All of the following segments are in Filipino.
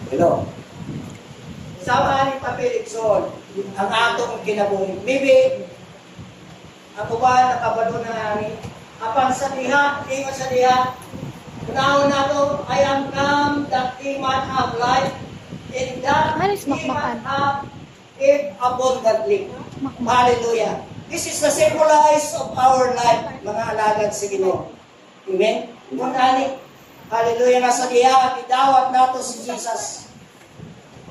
Hello. Sama ni Papilikson ang atong kinabuhi. Maybe, ako ba nakabalo na namin? Apan sa diha, ingon sa diha, unahon na to, I am come that he might have life, and that he might have it abundantly. Hallelujah. This is the symbolize of our life, mga alagad sa Ginoo. Amen? Kunani, hallelujah, nasa diha, idawat nato si Jesus.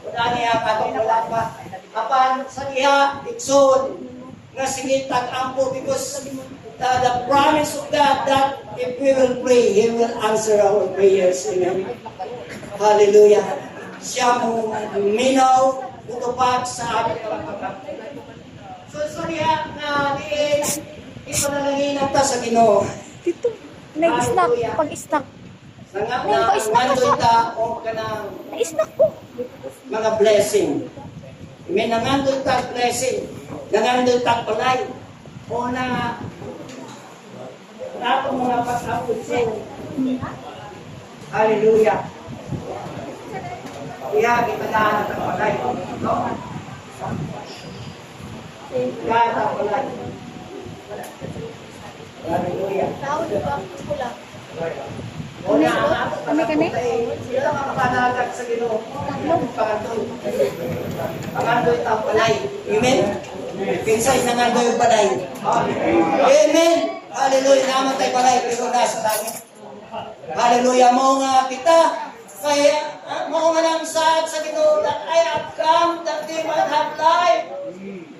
Kunani ang atong ulapa. Apan sa diha, iksod, nga sige tag-ampo because the promise of God that if we will pray, He will answer our prayers. Amen. Hallelujah. Siya mo minaw, butupag sa ating kapagkat. So, sorry na ipanalangin natin sa Ginoo. Dito, nag-snack, pag-snack. Nangandoy ta o kanang Na-snack ko. mga blessing. May nangandoy ta blessing. Nangandoy ta palay. O na atong mga pag-apod sa hallelujah. Iya, kita daan ang palay. Kaya ta palay. Hallelujah. Tao, di ba? Pula. Kami. Sila mga panagag sa Ginoo. Pangandoy ta palay. Amen. Pinsay nangandoy palay. Amen. Hallelujah. Naman tayo palay pero nasa langit. Hallelujah. Mo nga kita. Kaya mo nga nang saad sa Ginoo that I have come that they might have life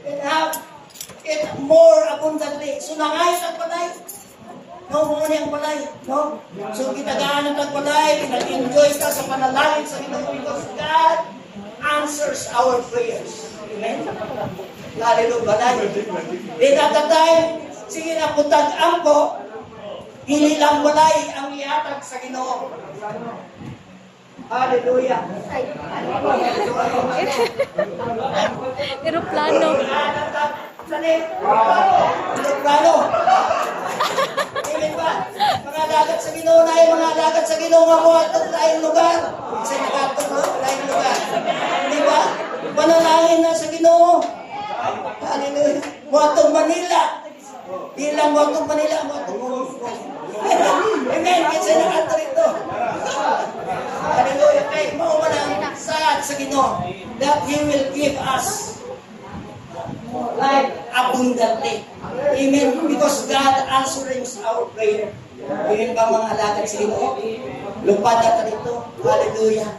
and have it more abundantly. So nangayos ang palay. No, muna yung palay. No? So, kitagaan ang palay, nag-enjoy ka sa panalangin sa Ginoo because God answers our prayers. Amen? Hallelujah, balay. Then at the time, sige na putag ampo, hindi lang balay ang ihatag sa Ginoo. Hallelujah. Aeroplano. Aeroplano. Amen ba? Mga dagat sa Ginoo na yung mga dagat sa Ginoo nga mo atong laing lugar. Sa nakatong laing lugar. Di ba? Panalangin na sa Ginoo. Hallelujah. Mo atong Manila. Di lang mo atong Manila, mo atong amen. Kasi nakatong ito. Hallelujah. Kaya mo walang saad sa Ginoo that He will give us life abundantly. Amen. Because God answers our prayer. Amen ba mga alagad sa Ginoo? Lupad natin ito. Hallelujah.